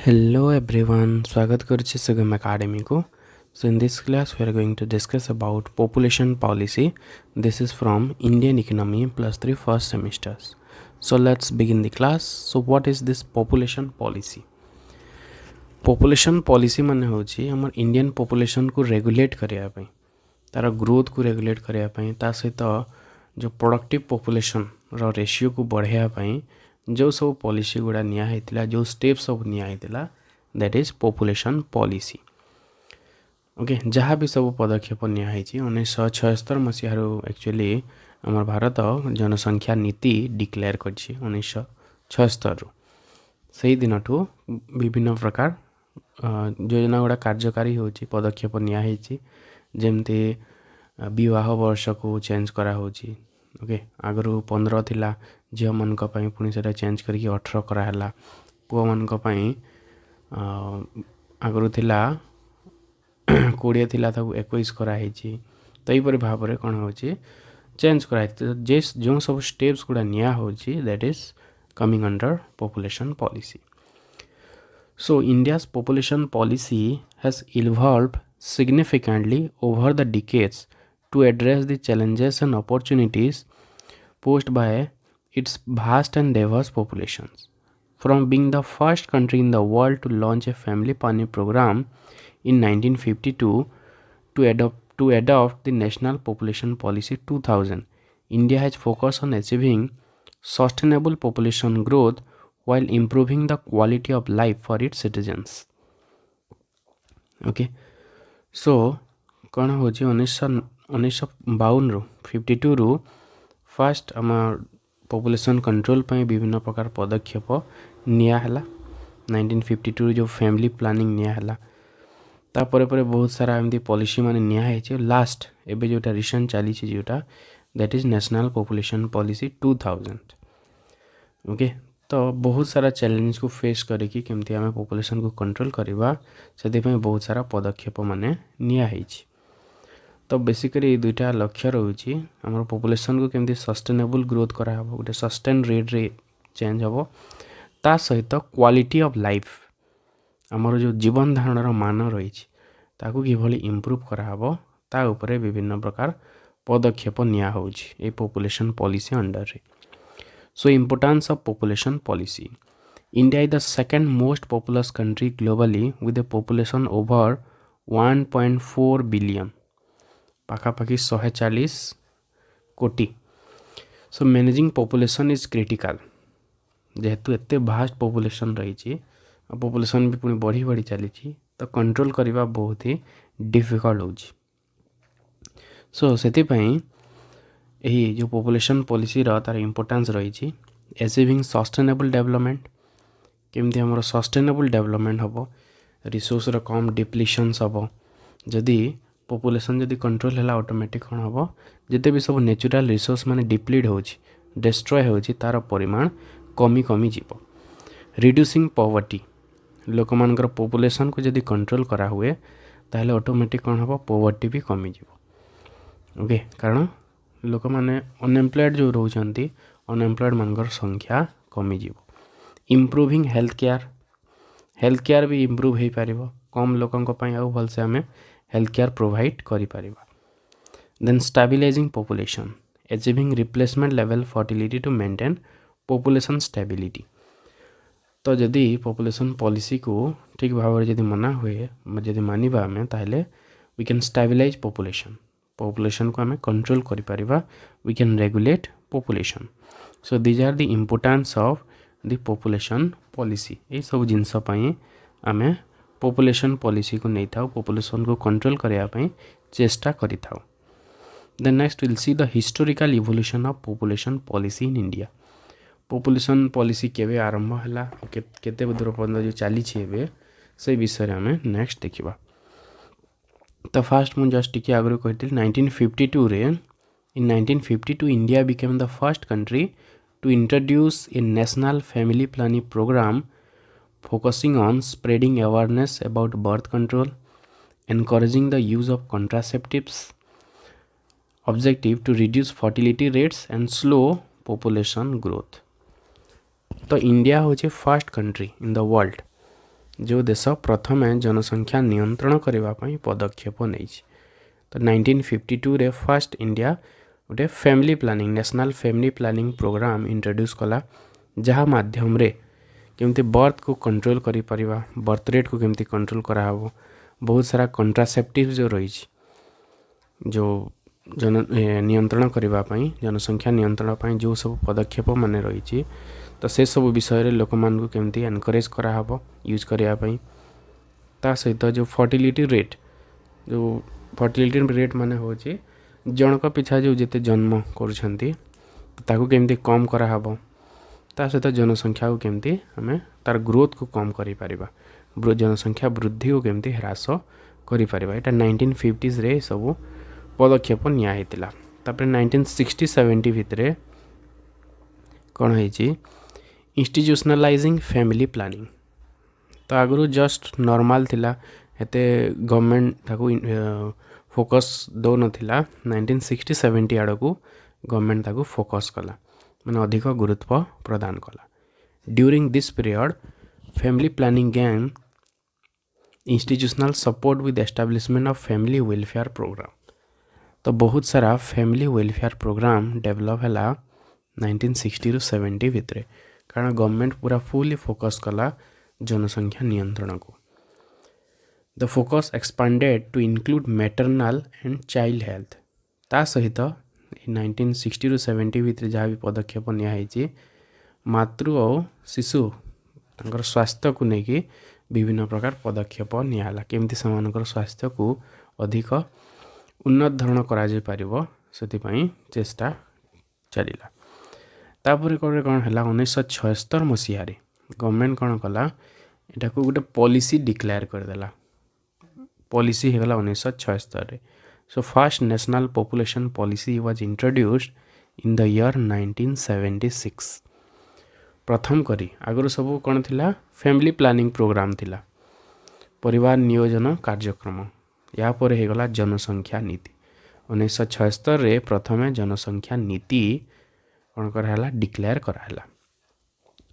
Hello everyone, स्वागत करुच्ची सुगम academy को. So in this class we are going to discuss about population policy. This is from Indian Economy plus 3 first semesters. So let's begin the class. So what is this population policy? Population policy माने होची हमर Indian population को regulate करिया पई, तार growth को regulate करिया पई, ता सहित जो प्रोडक्टिव पॉपुलेशन रो रेशियो को बढ़ाया पई जो सब पॉलिसी गुड़ा निया हेतिला, जो स्टेप सब निया हेतिला, that is population policy. Okay, जहाँ भी सब पदक्षेप निया हेची 1976 मसीहार एक्चुअली आम भारत जनसंख्या नीति डिक्लेयर करछि 1976 से दिन ठू विभिन्न प्रकार योजना गुड़ा कार्यकारी होची, पदक्षेप निया हेची. जेमती विवाह वर्ष को चेंज करा होची. ओके, आगरू 15 थिला झील मान पुणी से चेंज करके 18 कराला. पुआ मान आगरू थिला 20 थिला था 21 कराई. तो यहीपर भाव में कौन हो चेंज कराई. जो सब स्टेप्स गुड़ा निया होची that is coming under population policy. So India's population policy has evolved significantly over the decades to address the challenges and opportunities posed by its vast and diverse populations. From being the first country in the world to launch a family planning program in 1952 to adopt the National Population Policy 2000, India has focused on achieving sustainable population growth while improving the quality of life for its citizens. Okay, so कौन हो 1952 रु 52 रु fast आम population control पे विभिन्न प्रकार पदक्षेप निया हला. 1952 जो फैमिली प्लानिंग निया हला, तापर पर बहुत सारा एमती पॉलिसी माने निया है. लास्ट एबे जोटा रिसेंट चली जोटा that is national population policy 2000. Okay, तो बहुत सारा चैलेंज को फेस करके केमती आम पॉपुलेशन को कंट्रोल करवा से बहुत सारा पदक्षेप माने निया है. तो बेसिकली ये दुईटा लक्ष्य रोचे आम पॉपुलेशन को केमती सस्टेनेबल ग्रोथ करा गोटे सस्टेन रेट रे चेंज हम, ता सहित क्वालिटी ऑफ लाइफ आमर जो जीवन धारण मान रही ताकू किभली इम्प्रूव कराहब ता उपरे विभिन्न प्रकार पदक्षेप निया होची ए पॉपुलेशन पॉलिसी अंडर रे. So importance of population policy. India is the second most populous country globally with a population over 1.4 billion. पाखापाखि 140 कोटी. So managing population is critical. जेहेतु एते भास्ट पॉपुलेशन रही, पॉपुलेशन भी पुणी बढ़ी बढ़ी चली, तो कंट्रोल करवा बहुत ही डिफिकल्ट हो. सो से यही जो पॉपुलेशन पॉलिसी तार इम्पोर्टेंस रही. अचीविंग सस्टेनेबल डेवलपमेंट, केमती हमर सस्टेनेबल डेवलपमेंट हम, रिसोर्स कम डिप्लीशन्स हम. जदि पॉपुलेशन जदि कंट्रोल है ऑटोमेटिक कौन हम, जिते भी सब नेचुरल रिसोर्स माने डिप्लीट हो डिस्ट्रॉय हो तार परिमाण कमी कमी जीव. रिड्यूसिंग पॉवर्टी, लोक मानकर पॉपुलेशन को जदि कंट्रोल करा हुए ताहले ऑटोमेटिक कौन हम पॉवर्टी भी कमी जीव. ओके, कारण लोक मैंने अनएम्प्लॉयड जो रोचंती अनएम्प्लॉयड मानकर संख्या कमी जीव. इम्प्रूविंग हेल्थ केयर भी इम्प्रूव हो पार, कम लोकों आउ भलसे आम हेल्थ केयर प्रोवाइड करें. Then stabilising population, achieving replacement level fertility to maintain population stability. तो जदि पॉपुलेशन पॉलिसी को ठीक भाव में मना हुए जदि मानिबा आमे ताहले वी कैन स्टेबिलाइज पॉपुलेशन को आम कंट्रोल करें. We can regulate population. So these are the importance of the population policy. ये सब जिनस आम पॉपुलेशन पॉलिसी को नहीं था, पॉपुलेशन को कंट्रोल करने चेष्टा करि थाउ. Then next will see the historical evolution of population policy in India. Population policy केवे आरंभ है केते दूर पर्यंत जो चली से विषय आम नेक्स्ट देखा. तो फास्ट मुझे जस्ट टी आगु कही 1952 रे in 1952 India became the first country to introduce a national family planning programme focusing on spreading awareness about birth control, encouraging the use of contraceptives, objective to reduce fertility rates and slow population growth. तो India हूँ first country in the world जो देश प्रथमे जनसंख्या नियंत्रण करने पदक्षेप नहीं। तो 1952 रे फर्स्ट इंडिया गोटे family planning national family planning programme introduce कला, जहाँ माध्यम रे केमती बर्थ को कंट्रोल करि परिबा, बर्थ रेट को केमती कंट्रोल करा हबो, बहुत सारा कंट्रासेप्टिव जो रही जो नियंत्रण करने जनसंख्या नियंत्रण पर जो सब पदक्षेप मान रही, तो से सब विषय लोक मान केमती एनकरेज कराहब यूज करने। ता सहित जो फर्टिलिटी रेट माने हो जनक पिछा जो जिते जन्म करमती कम कराहब, ता सहित जनसंख्या को केमती आम तार ग्रोथ को कम कर जनसंख्या वृद्धि को केमती ह्रास कर। यहाँ 1950s रे सब पदक्षेप निया। तापर 1960-70 भितर कौन है इंस्टीट्यूशनलाइजिंग फैमिली प्लानिंग। तो आगु जस्ट नॉर्मल थिला, एते गवर्नमेंट ताकू फोकस दो नथिला। 1960-70 आड़ को गवर्नमेंट ताकू फोकस कला, माने अधिक गुरुत्व प्रदान कला। During this period family planning gain institutional support with establishment of family welfare programme. तो बहुत सारा फैमिली वेलफेयर प्रोग्राम डेवलप है 1960-70 भितर, कारण गवर्नमेंट पूरा फुली फोकस कला जनसंख्या नियंत्रण को। The focus expanded to include maternal and child health. ता सहित 1960-70 भितर जहाँ भी पदक्षेप निया मातृ और शिशु तंकर स्वास्थ्य को लेकिन विभिन्न प्रकार पदक्षेप नियाला, केमती सेमानकर स्वास्थ्य को अधिक उन्नत धरण करा पारिबो, सेतिपई चेष्टा चलिला। तापर कौन है 1976 मसीह गवर्नमेंट कौन कला एटा को गोटे पॉलिसी डिक्लेयर करदेला। पॉलिसी है 1976। So first national population policy was introduced in the year 1976। प्रथम करी आगुरी सब कौन थिला फैमिली प्लानिंग प्रोग्राम थिला, परिवार नियोजन कार्यक्रम। या पर हो गला जनसंख्या नीति। 1976 रे प्रथमे जनसंख्या नीति कौन कराला डिक्लेयर कराला।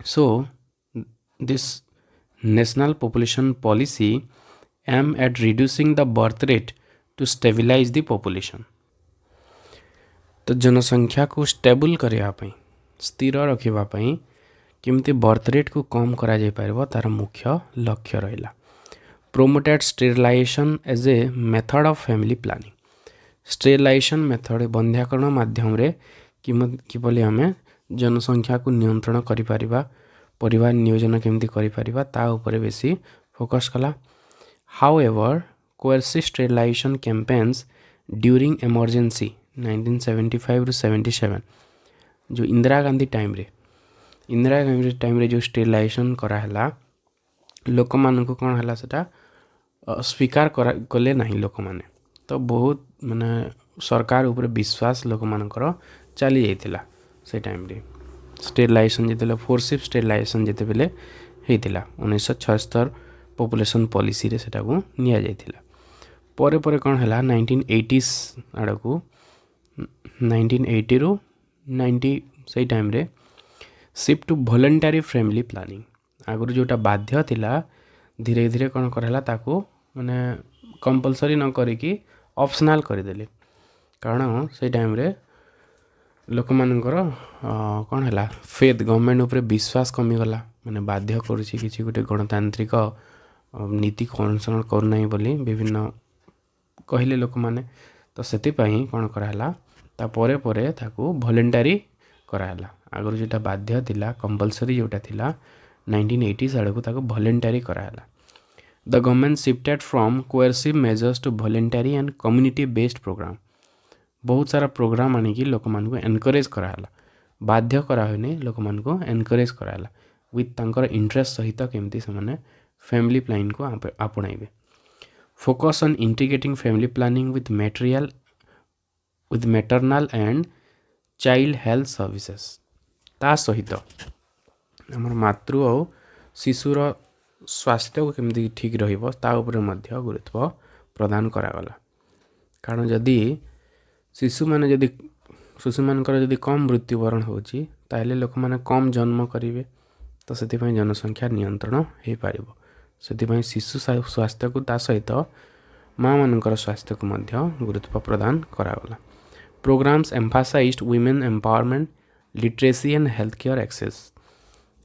So this national population policy aim at reducing the birth rate to stabilise the population. तो जनसंख्या को स्टेबल करने स्थिर रखापी केमती बर्थ रेट को कम करा जाय पारिबो तार मुख्य लक्ष्य रहिला। Promoted sterilization as a method of family planning. Sterilization method बंध्याकरण माध्यम रे किपरि आम जनसंख्या को नियंत्रण करि परिबा, परिवार नियोजन केमती करि परिबा ता उपरे बेसी फोकस कला। However coercive sterilisation campaigns during emergency 1975-77 जो इंदिरा गांधी टाइम रे जो स्टेरिलाइजेशन कराला लोक मान को कौन है सेटा स्वीकार कले नहीं लोक माने। तो बहुत माने सरकार ऊपर विश्वास लोक मानकर चली जाइतिला से टाइम रे। स्टेरिलाइजेशन जिते फोर्सिव स्टेरिलाइजेशन जिते बेले होता 1976 पॉपुलेशन पॉलिसी रे सेटा को निया जाइतिला। परे परे कौन है 1980s आड़ को 1980 ରୁ 90 से टाइम रे shift to voluntary family planning. आगुरी जोटा बाध्य थिला धीरे धीरे कौन कराला ताको माने कंपलसरी न करिकी ऑप्शनल करदेले, कारण से टाइम रे लोक मानकर कौन है फेथ गवर्नमेंट उपरे विश्वास कमीगला, माने बाध्य करुछि किछि गोटे गणतांत्रिक नीति को अनुसरण करना बोली विभिन्न कहले लोक माने। तो सेतिपई कौन कराला ता परे परे ताको वॉलंटरी कराला। आगुरी जोटा बाध्य थिला कंपलसरी जोटा थिला 1980s आड़ को ताको वॉलंटरी कराला। The government shifted from coercive measures to voluntary and community based programme. बहुत सारा प्रोग्राम आनिकी लोक मान को एनकरेज कराला, बाध्य करा होने लोक मान को एनकरेज कराला विथ तांकर इंटरेस्ट सहित केमती से फैमिली प्लानिंग को आपणाइबे। Focus on integrating family planning with maternal and child health services. ता सहित हमर मातृ और शिशुर स्वास्थ्य को केमती ठीक रहिबो ता उपरे मध्य गुरुत्व प्रदान करागला। कारण जदि शिशु मानकर जदि कम मृत्युवरण होची ताहले लोक माने कम जन्म करिवे, तो सेतिपई जनसंख्या नियंत्रण हो पारिबो। से शिशु स्वास्थ्य को ता सहित माँ मानकर स्वास्थ्य को मध्य गुरुत्व प्रदान करागला। Programs emphasized women empowerment, literacy and health care access.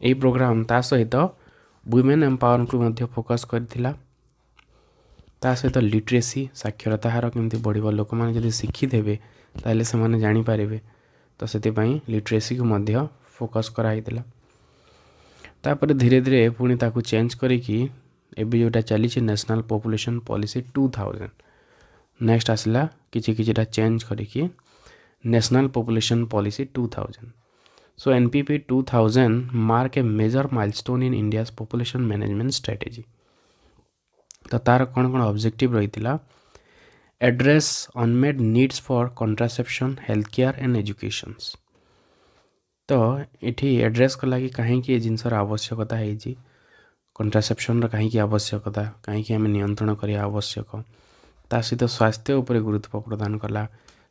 यही प्रोग्राम ता सहित वुमेन एम्पावरमेंट को मध्य फोकस करथिला। ता सहित लिटरेसी साक्षरता हार केमती बढ़िबो, लोक माने जदि शिक्षित हेबे ताले से माने जानि पारिबे, तो सेति पई लिटरेसी को मध्य फोकस कराइतिला। तापर धीरे धीरे पुणी ताकू चेंज करिकी एबे जोटा चली नेशनल पॉपुलेशन पॉलिसी 2000 नेक्स्ट आसला किछि किछिटा चेंज करिकी national population policy 2000। So NPP 2000 mark a major milestone in India's population management strategy. तो तार कौन कौन ऑब्जेक्टिव रही? Address unmet needs for contraception, health care and education. तो ये एड्रेस कला कि कहीं जिनसर आवश्यकता है, कंट्रासेप्शन कहीं आवश्यकता, कहीं आम नियंत्रण करने आवश्यक, ता सहित स्वास्थ्य उपर गुरुत्व प्रदान कला,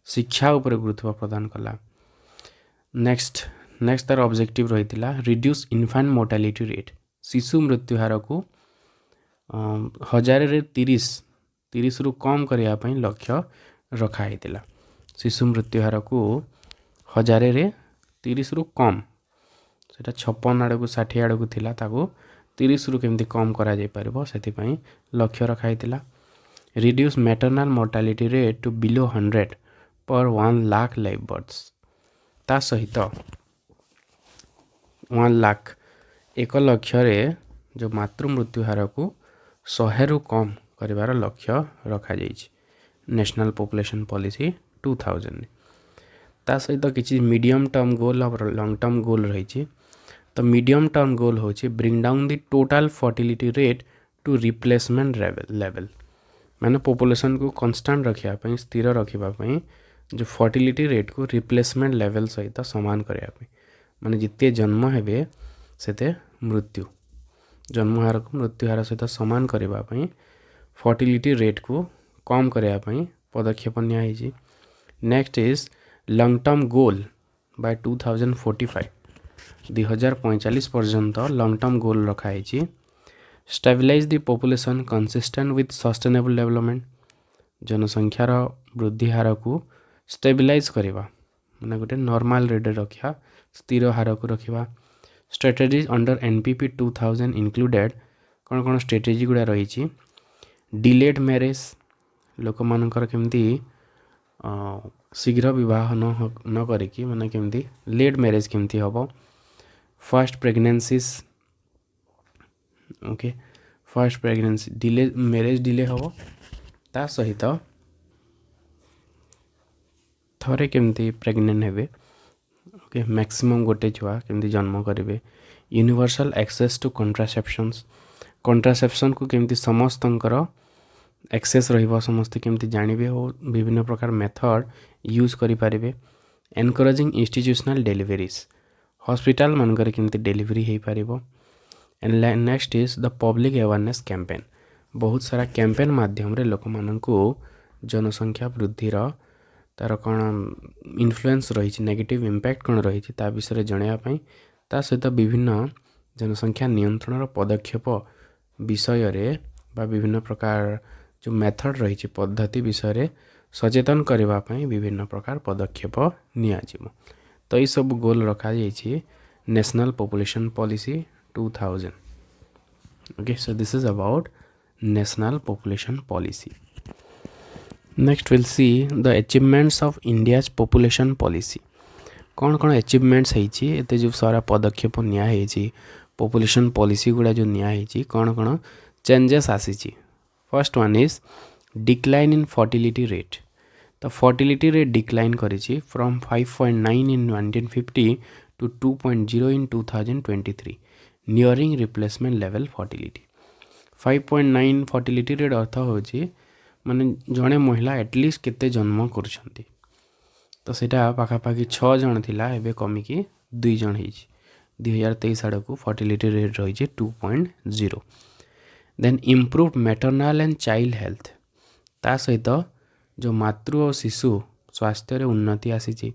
शिक्षा उपर गुरुत्व प्रदान कला। नेक्स्ट तार ऑब्जेक्टिव रही रिड्यूस इन्फेंट मोर्टालिटी रेट, शिशु मृत्यु हार को 1000 रे 30 रु कम करने लक्ष्य रखाई। शिशु मृत्यु हार को 1000 रे 30 रु कम, से 56 आड़ को 60 आड़ को थिला, ताको 30 रु केमती कम करा जाय परबो सेति लक्ष्य रखाई। Reduce maternal mortality rate to below 100 per 1 lakh live births. ता सहित 1 लाख 1 लक्ष्य रे जो मातृ मृत्यु हार को 100 रु कम करिवार लक्ष्य रखा जाइछि नेशनल पॉपुलेशन पॉलिसी 2000। ता सहित किछि मीडियम टर्म गोल और लॉन्ग टर्म गोल रही। तो मीडियम टर्म गोल होछि bring down the total fertility rate to replacement level, माने पॉपुलेशन को कांस्टेंट रखिया पई, स्थिर रखिबा पई जो फर्टिलिटी रेट को रिप्लेसमेंट लेवल सहित समान करिया पई, माने जिते जन्म हेबे सेते मृत्यु, जन्म हार को मृत्यु हार सहित समान करिबा पई फर्टिलिटी रेट को कम करिया पई पदक्षेप निया हिछि। Next is long term goal by 2045, 2045 पर्यंत लॉन्ग टर्म गोल रखा है। Stabilize the population consistent with sustainable development, जनसंख्यार वृद्धि हार को स्टेबलाइज करवा, माने गोटे नॉर्मल रेट रखा, स्थिर हार को रखा। स्ट्रेटेजीज अंडर एनपीपी 2000 इंक्लूडेड कौन कौन स्ट्रेटेजी गुड़ा रही? डिलेड मैरेज, लोक मानकर केमती शीघ्र विवाह न करिकी, माने केमती लेट मैरेज केमती हम। First pregnancies, okay, first pregnancy delay, marriage delay हम। ता सहित थरे केमती प्रेग्नेंट हेबे, ओके, मैक्सिमम गोटे छुआ केमती जन्म करेंगे। यूनिवर्सल एक्सेस टू कंट्रासेप्शंस, कंट्रासेप्शन को केमती समस्तंकर एक्सेस रहिबो, समस्ते केमती जानिबे और विभिन्न प्रकार मेथड यूज करि पारिबे। एनकरेजिंग इंस्टीट्यूशनल डिलीवरीज, हॉस्पिटल मानकर केमती डिलीवरी हो पारिबो। And next is the public awareness campaign, बहुत सारा कैंपेन माध्यम रे लोक माननकु जनसंख्या वृद्धि तार कौन इन्फ्लुएंस रही, नेगेटिव इम्पैक्ट कौन रही ता विषय जणाया, ता सहित विभिन्न जनसंख्या नियंत्रण पदक्षेप विषय रे बा विभिन्न प्रकार जो मेथड रही पद्धति विषय सचेतन करने विभिन्न प्रकार पदक्षेप निया जिवो। तो ये सब गोल रखा जाइए national population policy 2000। Okay, so this is about national population policy. Next will see the achievements of India's population policy. कौन कौन अचीवमेंट्स होइछि, एते जो सारा पदक्षेप निया होइछि पॉपुलेशन पॉलिसी गुड़ा जो निया होइछि, कौन कौन चेंजेस आसीछि। First one is decline in fertility rate. तो फर्टिलिटी रेट डिक्लाइन करिछि from 5.9 in 1950 to 2.0 in 2023, nearing replacement level fertility. 5.9 fertility rate अर्थ होछि माने जड़े महिला एटलिस्ट केते जन्म कर, तो सेटा पाखापाखि 6 जन थिला, एबे कमिकी 2 जन होइछि। 2023 आड़ को फर्टिलिटी रेट रही 2.0। Then improve maternal and child health, ता सहित जो मातृ और शिशु स्वास्थ्य रे उन्नति आसी।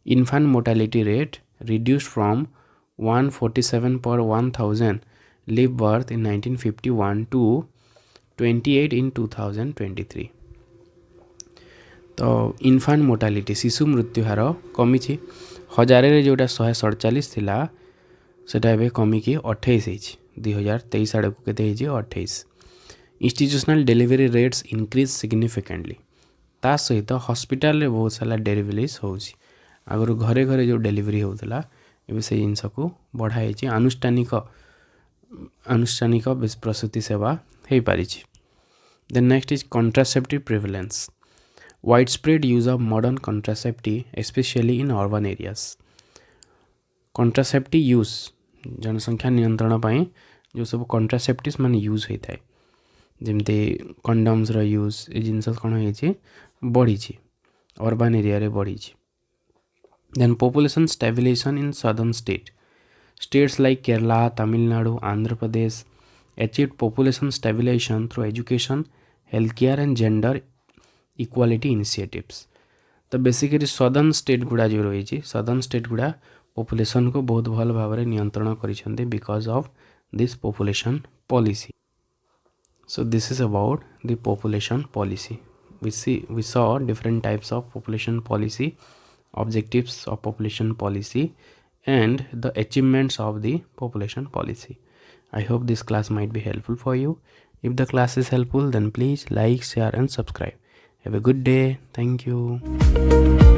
Infant mortality rate reduce from 147 पर 1000 live birth in 1951 to 28 in 2023. तो इनफांट मोर्टालिटी शिशु मृत्यु हार कमी हजार जोटा 147 थिला सेटा एबे कमी कि 28 होइछि 2023 आड़ को केते 28. Institutional delivery rates increase significantly. ता सहित हॉस्पिटल रे बहुत सारा डेलीवरीज होउछि. आगर घरे घरे जो डेलीवरी होउतला एबे से जिनस को बढ़ाई आनुष्ठानिक प्रसूति सेवा हो पारि. Then next is contraceptive prevalence. Widespread use of modern contraceptive especially in urban areas. Contraceptive use जनसंख्या नियंत्रण पाई जो सब कॉन्ट्रासेप्टिव्स मान यूज होता है जमती कंडम्स यूज ये जिनस कौन हो बढ़ी अर्बन एरिया रे बढ़ी. Then population stabilisation in southern states like Kerala, Tamil Nadu, Andhra Pradesh achieved population stabilization through education, healthcare and gender equality initiatives. तो बेसिकली सदर्न स्टेट गुड़ा जो रही सदर्न स्टेट गुड़ा पॉपुलेशन को बहुत भल भाव में नियंत्रण करिसेंते because of this population policy. So this is about the population policy. we saw different types of population policy, objectives of population policy and the achievements of the population policy. I hope this class might be helpful for you. If the class is helpful, then please like, share and subscribe. Have a good day. Thank you.